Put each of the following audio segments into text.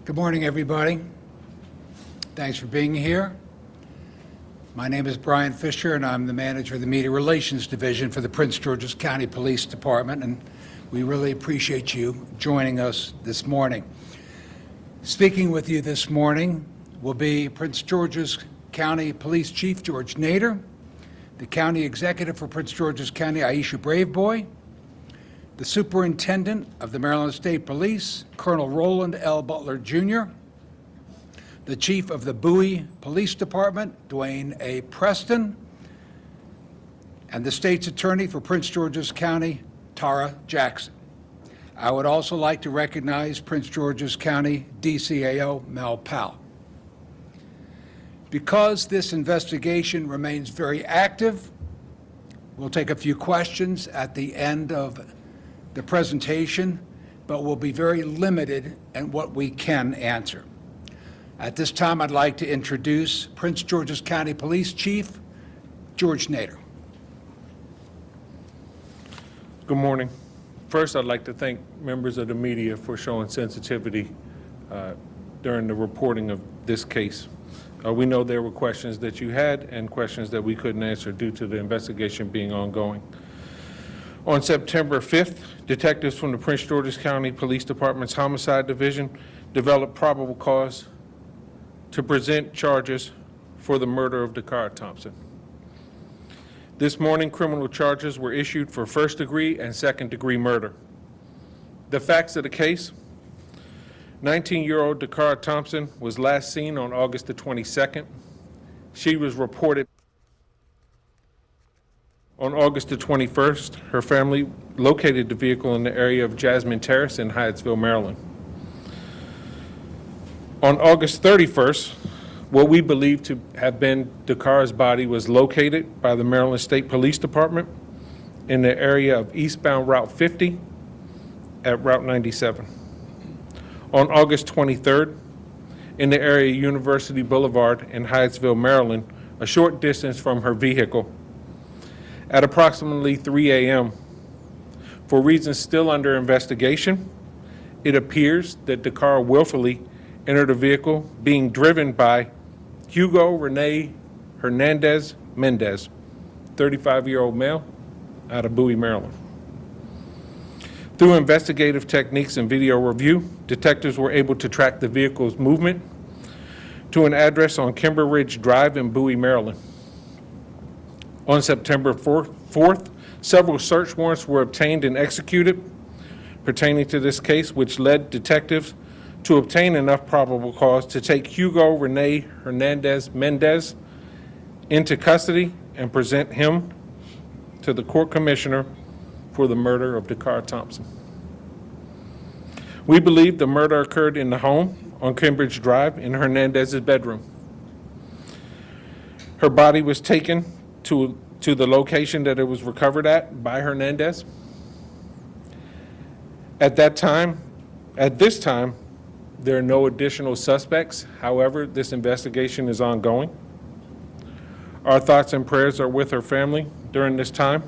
Good morning, everybody. Thanks for being here. My name is Brian Fisher, and I'm the manager of the Media Relations Division for the Prince George's County Police Department, and we really appreciate you joining us this morning. Speaking with you this morning will be Prince George's County Police Chief George Nader, the County Executive for Prince George's County, Aisha Braveboy, the Superintendent of the Maryland State Police, Colonel Roland L. Butler, Jr., the Chief of the Bowie Police Department, Dwayne A. Preston, and the State's Attorney for Prince George's County, Tara Jackson. I would also like to recognize Prince George's County DCAO, Mel Powell. Because this investigation remains very active, we'll take a few questions at the end of the presentation, but we'll be very limited in what we can answer. At this time, I'd like to introduce Prince George's County Police Chief George Nader. Good morning. First, I'd like to thank members of the media for showing sensitivity during the reporting of this case. We know there were questions that you had and questions that we couldn't answer due to the investigation being ongoing. On September 5th, detectives from the Prince George's County Police Department's Homicide Division developed probable cause to present charges for the murder of DaCara Thompson. This morning, criminal charges were issued for first-degree and second-degree murder. The facts of the case: 19-year-old DaCara Thompson was last seen on August the 22nd. She was reported on August the 21st. Her family located the vehicle in the area of Jasmine Terrace in Hyattsville, Maryland. On August 31st, what we believe to have been DaCara's body was located by the Maryland State Police Department in the area of eastbound Route 50 at Route 97. On August 23rd, in the area of University Boulevard in Hyattsville, Maryland, a short distance from her vehicle, at approximately 3 a.m. For reasons still under investigation, it appears that DaCara willfully entered a vehicle being driven by Hugo Rene Hernandez Mendez, 35-year-old male out of Bowie, Maryland. Through investigative techniques and video review, detectives were able to track the vehicle's movement to an address on Kimber Ridge Drive in Bowie, Maryland. On September 4th, several search warrants were obtained and executed pertaining to this case, which led detectives to obtain enough probable cause to take Hugo Rene Hernandez Mendez into custody and present him to the court commissioner for the murder of DaCara Thompson. We believe the murder occurred in the home on Cambridge Drive in Hernandez's bedroom. Her body was taken to the location that it was recovered at by Hernandez. At this time, there are no additional suspects. However, this investigation is ongoing. Our thoughts and prayers are with her family during this time.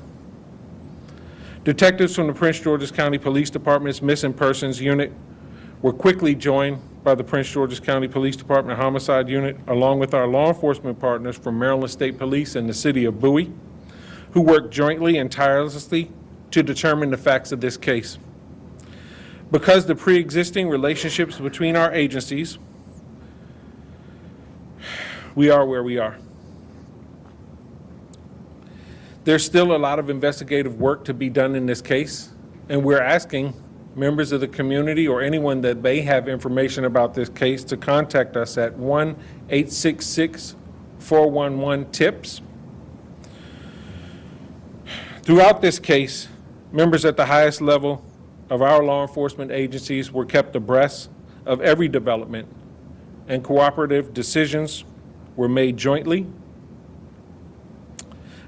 Detectives from the Prince George's County Police Department's Missing Persons Unit were quickly joined by the Prince George's County Police Department Homicide Unit, along with our law enforcement partners from Maryland State Police and the City of Bowie, who worked jointly and tirelessly to determine the facts of this case. Because the pre-existing relationships between our agencies, we are where we are. There's still a lot of investigative work to be done in this case, and we're asking members of the community or anyone that may have information about this case to contact us at 1-866-411-TIPS. Throughout this case, members at the highest level of our law enforcement agencies were kept abreast of every development, and cooperative decisions were made jointly.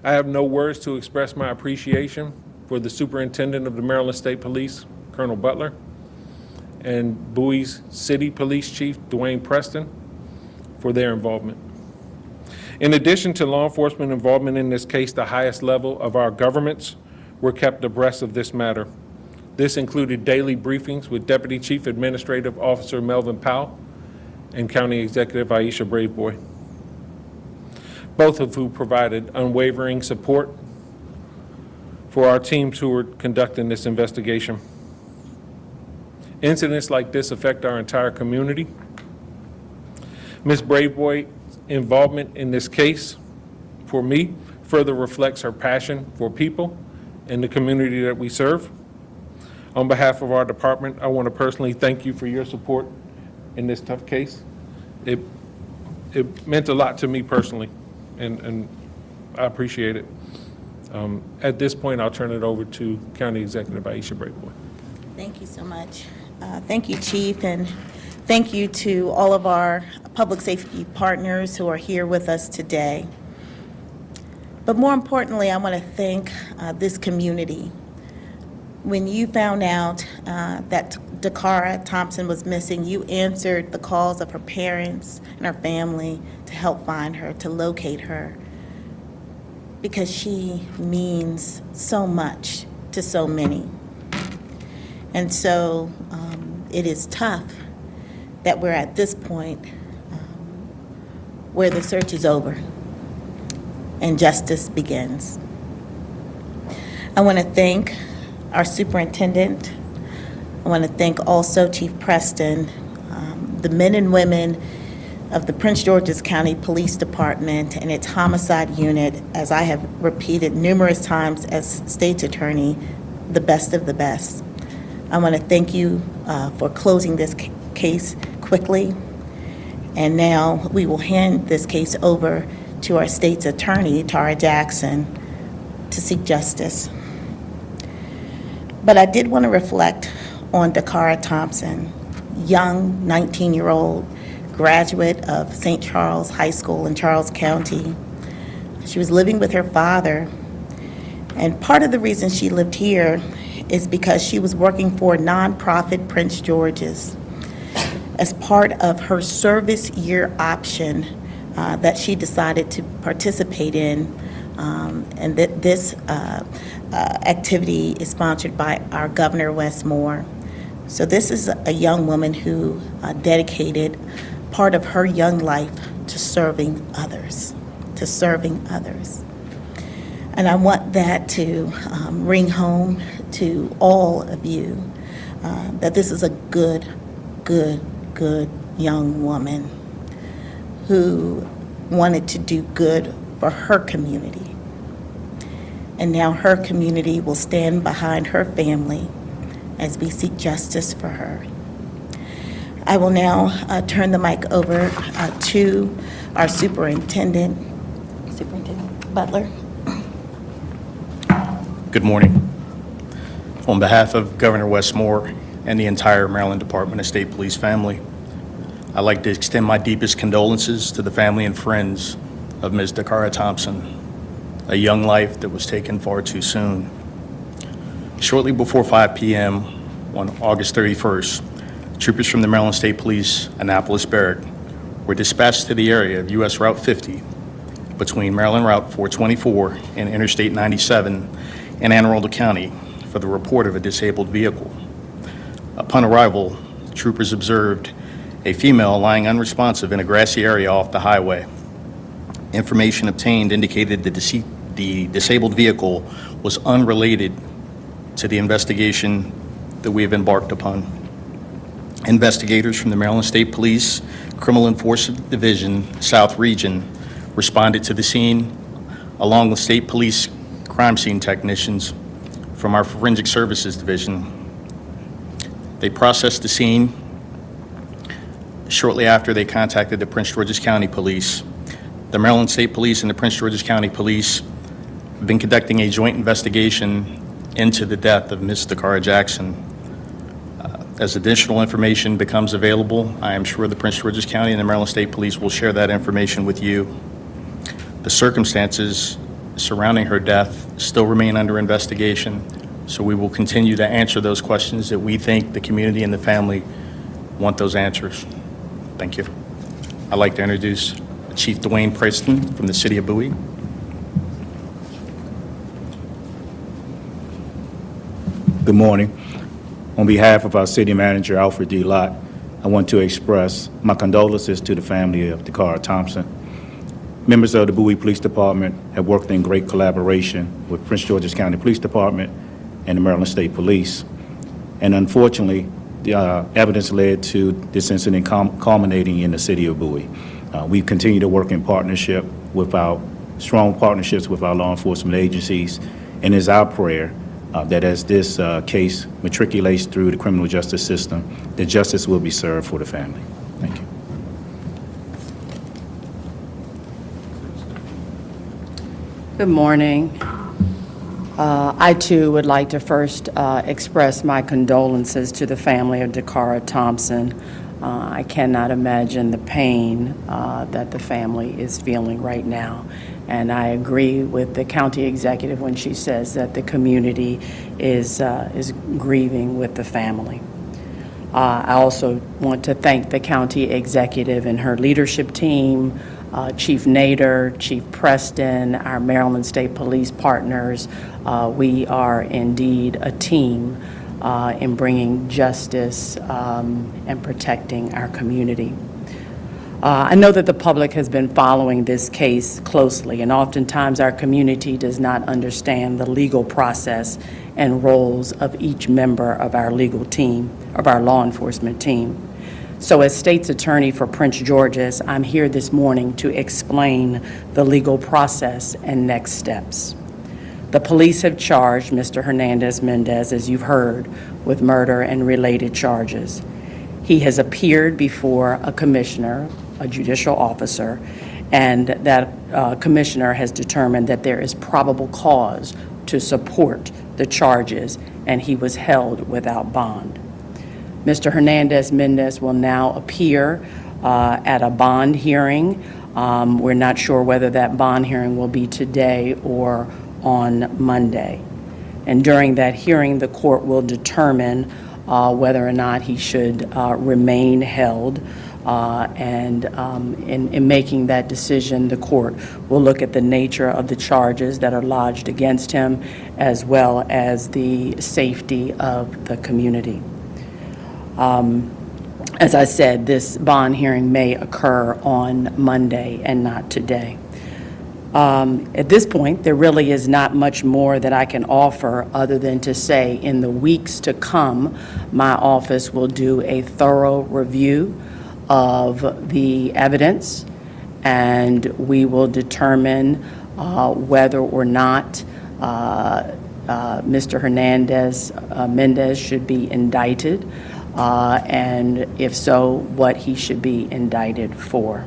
I have no words to express my appreciation for the Superintendent of the Maryland State Police, Colonel Butler, and Bowie's City Police Chief, Dwayne Preston, for their involvement. In addition to law enforcement involvement in this case, the highest level of our governments were kept abreast of this matter. This included daily briefings with Deputy Chief Administrative Officer Melvin Powell and County Executive Aisha Braveboy, both of who provided unwavering support for our teams who were conducting this investigation. Incidents like this affect our entire community. Ms. Braveboy's involvement in this case, for me, further reflects her passion for people and the community that we serve. On behalf of our department, I want to personally thank you for your support in this tough case. It meant a lot to me personally, and I appreciate it. At this point, I'll turn it over to County Executive Aisha Braveboy. Thank you so much. Thank you, Chief, and thank you to all of our public safety partners who are here with us today. But more importantly, I want to thank this community. When you found out that DaCara Thompson was missing, you answered the calls of her parents and her family to help find her, to locate her, because she means so much to so many. And so it is tough that we're at this point where the search is over and justice begins. I want to thank our superintendent. I want to thank also Chief Preston, the men and women of the Prince George's County Police Department and its homicide unit, as I have repeated numerous times as state's attorney, the best of the best. I want to thank you for closing this case quickly. And now we will hand this case over to our state's attorney, Tara Jackson, to seek justice. But I did want to reflect on DaCara Thompson, young 19-year-old graduate of St. Charles High School in Charles County. She was living with her father, and part of the reason she lived here is because she was working for nonprofit Prince George's as part of her service year option that she decided to participate in, and that this activity is sponsored by our Governor Wes Moore. So this is a young woman who dedicated part of her young life to serving others, And I want that to ring home to all of you, that this is a good young woman who wanted to do good for her community. And now her community will stand behind her family as we seek justice for her. I will now turn the mic over to our Superintendent Butler. Good morning. On behalf of Governor Wes Moore and the entire Maryland Department of State Police family, I'd like to extend my deepest condolences to the family and friends of Ms. DaCara Thompson, a young life that was taken far too soon. Shortly before 5 p.m. on August 31st, troopers from the Maryland State Police Annapolis Barrack were dispatched to the area of U.S. Route 50 between Maryland Route 424 and Interstate 97 in Anne Arundel County for the report of a disabled vehicle. Upon arrival, troopers observed a female lying unresponsive in a grassy area off the highway. Information obtained indicated the disabled vehicle was unrelated to the investigation that we have embarked upon. Investigators from the Maryland State Police Criminal Enforcement Division South Region responded to the scene along with State Police crime scene technicians from our Forensic Services Division. They processed the scene. Shortly after, they contacted the Prince George's County Police. The Maryland State Police and the Prince George's County Police have been conducting a joint investigation into the death of Ms. DaCara Jackson. As additional information becomes available, I am sure the Prince George's County and the Maryland State Police will share that information with you. The circumstances surrounding her death still remain under investigation, so we will continue to answer those questions that we think the community and the family want those answers. Thank you. I'd like to introduce Chief Dwayne Preston from the City of Bowie. Good morning. On behalf of our city manager, Alfred D. Lott, I want to express my condolences to the family of DaCara Thompson. Members of the Bowie Police Department have worked in great collaboration with Prince George's County Police Department and the Maryland State Police. And unfortunately, the evidence led to this incident culminating in the city of Bowie. We continue to work in partnership with our strong partnerships with our law enforcement agencies, and it's our prayer that as this case matriculates through the criminal justice system, that justice will be served for the family. Thank you. Good morning. I too would like to first express my condolences to the family of DaCara Thompson. I cannot imagine the pain that the family is feeling right now. And I agree with the county executive when she says that the community is grieving with the family. I also want to thank the county executive and her leadership team, Chief Nader, Chief Preston, our Maryland State Police partners. We are indeed a team in bringing justice and protecting our community. I know that the public has been following this case closely, and oftentimes our community does not understand the legal process and roles of each member of our legal team, of our law enforcement team. So as State's Attorney for Prince George's, I'm here this morning to explain the legal process and next steps. The police have charged Mr. Hernandez-Mendez, as you've heard, with murder and related charges. He has appeared before a commissioner, a judicial officer, and that commissioner has determined that there is probable cause to support the charges, and he was held without bond. Mr. Hernandez-Mendez will now appear at a bond hearing. We're not sure whether that bond hearing will be today or on Monday. And during that hearing, the court will determine whether or not he should remain held. And in making that decision, the court will look at the nature of the charges that are lodged against him, as well as the safety of the community. As I said, this bond hearing may occur on Monday and not today. At this point, there really is not much more that I can offer other than to say in the weeks to come, my office will do a thorough review of the evidence, and we will determine whether or not Mr. Hernandez-Mendez should be indicted, and if so, what he should be indicted for.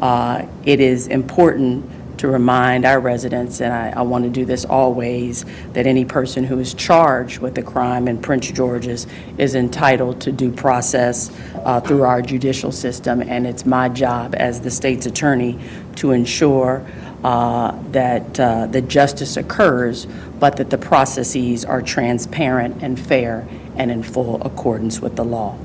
It is important to remind our residents, and I want to do this always, that any person who is charged with a crime in Prince George's is entitled to due process through our judicial system, and it's my job as the state's attorney to ensure that the justice occurs, but that the processes are transparent and fair and in full accordance with the law.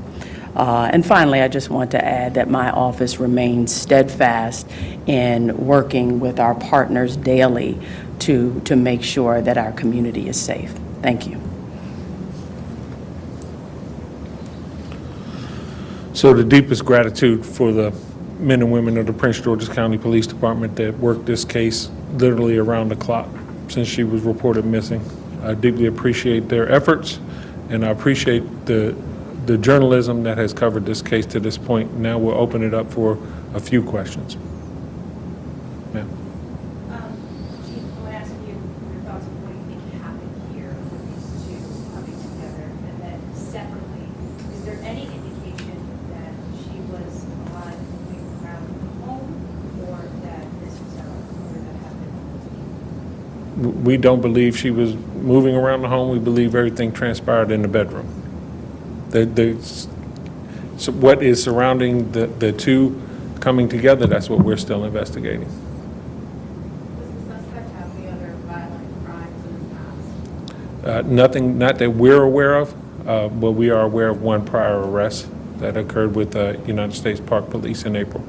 And finally, I just want to add that my office remains steadfast in working with our partners daily to make sure that our community is safe. Thank you. So the deepest gratitude for the men and women of the Prince George's County Police Department that worked this case literally around the clock since she was reported missing. I deeply appreciate their efforts, and I appreciate the journalism that has covered this case to this point. Now we'll open it up for a few questions. Ma'am. Chief, I want to ask you your thoughts on what you think happened here with these two coming together, and then separately, is there any indication that she was alive moving around the home, or that this was a murder that happened? We don't believe she was moving around the home. We believe everything transpired in the bedroom. So what is surrounding the two coming together, that's what we're still investigating. Does the suspect have any other violent crimes in his past? Nothing, not that we're aware of, but we are aware of one prior arrest that occurred with United States Park Police in April.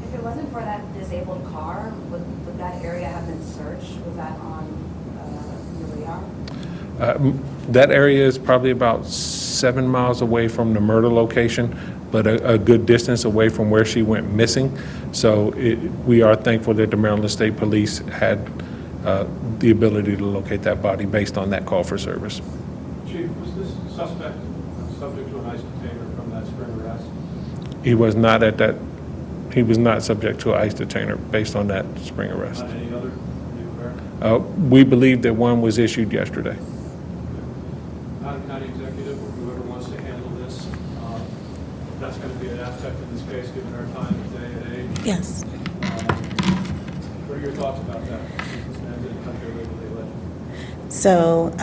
If it wasn't for that disabled car, would that area have been searched? Was that on your radar? That area is probably about 7 miles away from the murder location, but a good distance away from where she went missing. So we are thankful that the Maryland State Police had the ability to locate that body based on that call for service. Chief, was this suspect subject to an ICE detainer from that spring arrest? He was not at that, he was not subject to an ICE detainer based on that spring arrest. Not any other, are you aware? We believe that one was issued yesterday. County executive or whoever wants to handle this, that's going to be an aspect in this case, given our time of day and age. Yes. What are your thoughts about that? This man didn't come here legally, allegedly. So,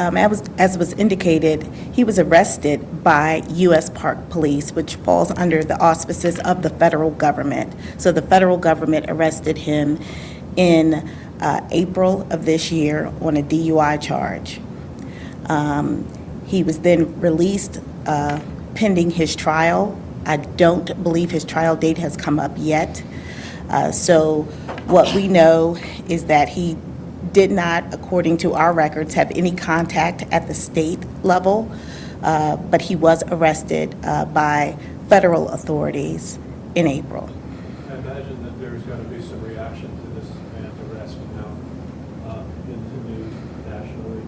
as was indicated, he was arrested by U.S. Park Police, which falls under the auspices of the federal government. So the federal government arrested him in April of this year on a DUI charge. He was then released pending his trial. I don't believe his trial date has come up yet. So what we know is that he did not, according to our records, have any contact at the state level, but he was arrested by federal authorities in April. I imagine that there's going to be some reaction to this man's arrest now in the news nationally.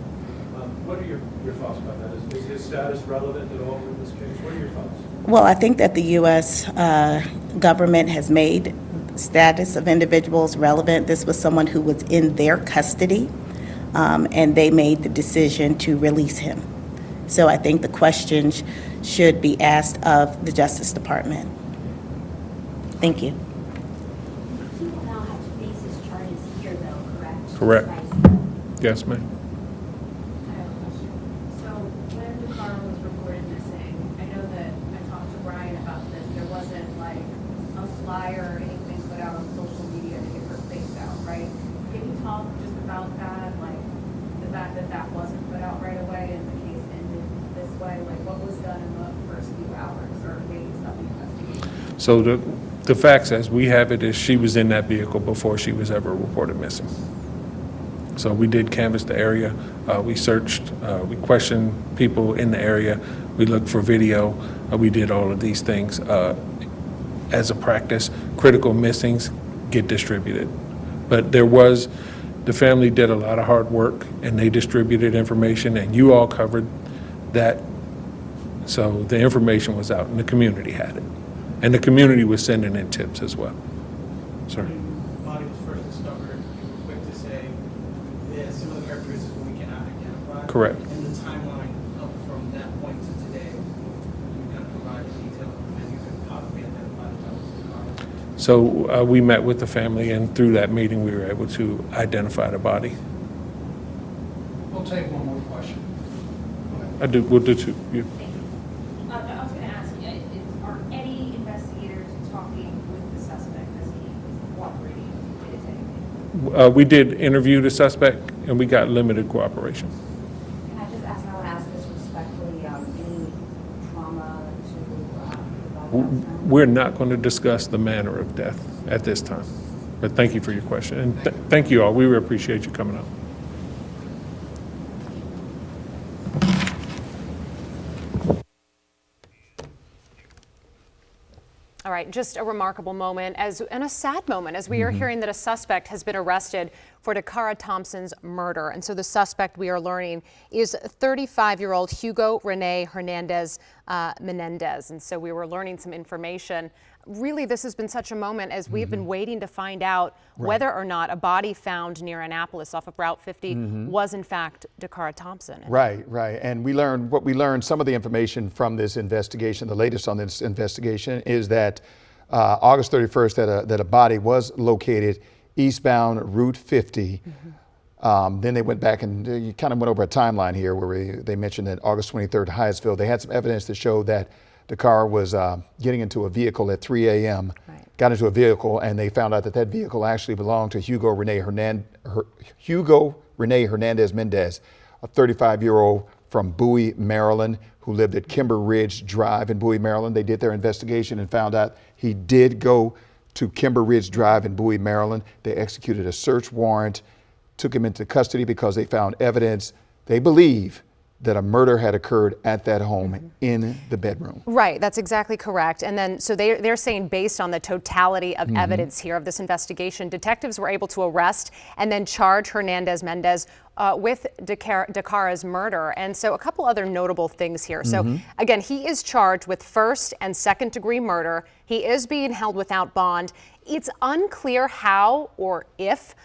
What are your thoughts about that? Is his status relevant at all in this case? What are your thoughts? Well, I think that the U.S. Government has made status of individuals relevant. This was someone who was in their custody, and they made the decision to release him. So I think the questions should be asked of the Justice Department. Thank you. He will now have to face his charges here, though, correct? Correct. Right. Yes, ma'am. I have a question. So when DaCara was reported missing, I know that I talked to Brian about this. There wasn't like a flyer or anything put out on social media to get her face out, right? Can you talk just about that, like the fact that that wasn't put out right away and the case ended this way? Like what was done in the first few hours or days of the investigation? So the facts as we have it is she was in that vehicle before she was ever reported missing. So we did canvass the area, we searched, we questioned people in the area, we looked for video, we did all of these things. As a practice, critical missings get distributed. But the family did a lot of hard work and they distributed information and you all covered that. So the information was out and the community had it. And the community was sending in tips as well. Sorry. When the body was first discovered, you were quick to say there's similar characteristics but we cannot identify. Correct. And the timeline up from that point to today, you kind of provide the detail and you can possibly identify the type of car. So we met with the family and through that meeting, we were able to identify the body. We'll take one more question. We'll do two. You. Thank you. I was going to ask, are any investigators talking with the suspect as he is cooperating with his anything? We did interview the suspect and we got limited cooperation. Can I just ask, I want to ask this respectfully, any trauma to the body? We're not going to discuss the manner of death at this time. But thank you for your question. And thank you all. We really appreciate you coming up. All right, just a remarkable moment and a sad moment as we are hearing that a suspect has been arrested for DaCara Thompson's murder. And so the suspect, we are learning, is 35-year-old Hugo Rene Hernandez Menendez. And so we were learning some information. Really, this has been such a moment as we've been waiting to find out whether or not a body found near Annapolis off of Route 50 was in fact DaCara Thompson. Right. And we learned, some of the information from this investigation, the latest on this investigation is that August 31st that a body was located eastbound Route 50. Then they went back and you kind of went over a timeline here where they mentioned that August 23rd, Hyattsville, they had some evidence to show that DaCara was getting into a vehicle at 3 a.m., got into a vehicle, and they found out that that vehicle actually belonged to Hugo Rene Hernandez Mendez, a 35-year-old from Bowie, Maryland, who lived at Kimber Ridge Drive in Bowie, Maryland. They did their investigation and found out he did go to Kimber Ridge Drive in Bowie, Maryland. They executed a search warrant, took him into custody because they found evidence, they believe, that a murder had occurred at that home in the bedroom. Right, that's exactly correct. And then, so they're saying based on the totality of evidence here of this investigation, detectives were able to arrest and then charge Hernandez Mendez with DaCara's murder. And so a couple other notable things here. So again, he is charged with first and second degree murder. He is being held without bond. It's unclear how or if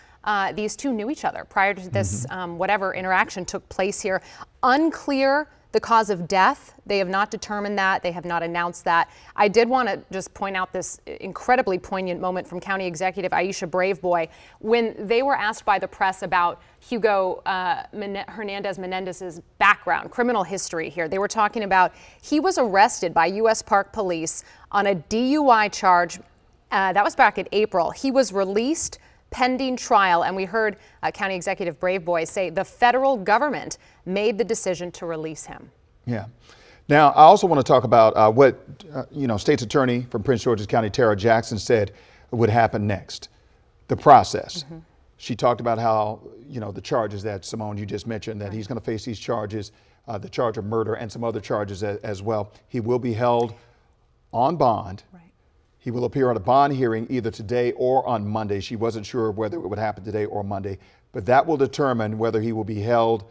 these two knew each other prior to this, whatever interaction took place here. Unclear the cause of death. They have not determined that. They have not announced that. I did want to just point out this incredibly poignant moment from County Executive Aisha Braveboy when they were asked by the press about Hugo Hernandez Menendez's background, criminal history here. They were talking about he was arrested by U.S. Park Police on a DUI charge. That was back in April. He was released pending trial, and we heard County Executive Braveboy say the federal government made the decision to release him. Yeah. Now, I also want to talk about what, State's Attorney from Prince George's County, Tara Jackson, said would happen next, the process. She talked about how, the charges that, Simone, you just mentioned, that he's going to face these charges, the charge of murder and some other charges as well. He will be held on bond. Right. He will appear on a bond hearing either today or on Monday. She wasn't sure whether it would happen today or Monday, but that will determine whether he will be held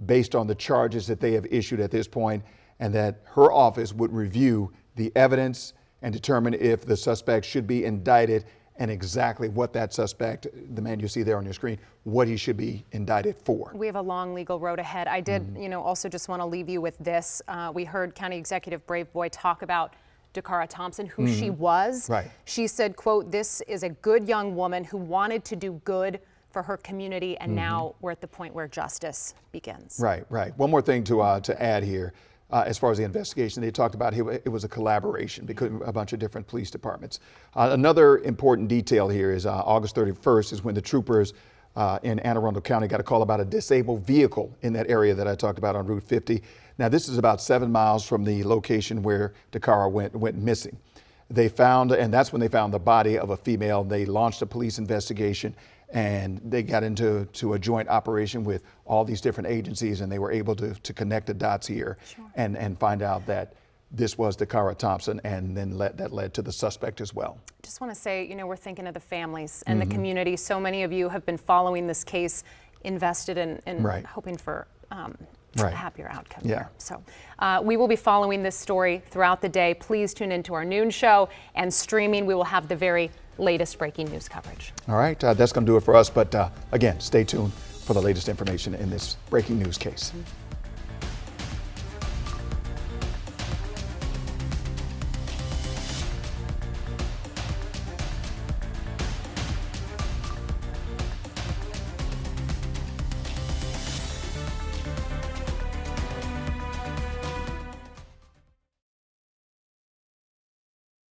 based on the charges that they have issued at this point, and that her office would review the evidence and determine if the suspect should be indicted and exactly what that suspect, the man you see there on your screen, what he should be indicted for. We have a long legal road ahead. I did, also just want to leave you with this. We heard County Executive Braveboy talk about DaCara Thompson, who she was. Right. She said, quote, "This is a good young woman who wanted to do good for her community, and now we're at the point where justice begins." Right, right. One more thing to add here. As far as the investigation, they talked about it was a collaboration between a bunch of different police departments. Another important detail here is August 31st is when the troopers in Anne Arundel County got a call about a disabled vehicle in that area that I talked about on Route 50. Now, this is about 7 miles from the location where DaCara went missing. They found, and that's when they found the body of a female. They launched a police investigation, and they got into a joint operation with all these different agencies, and they were able to connect the dots here and find out that this was DaCara Thompson, and then that led to the suspect as well. Just want to say, we're thinking of the families and the community. So many of you have been following this case, invested in hoping for a happier outcome here. So we will be following this story throughout the day. Please tune into our noon show and streaming. We will have the very latest breaking news coverage. All right, that's going to do it for us. But again, stay tuned for the latest information in this breaking news case.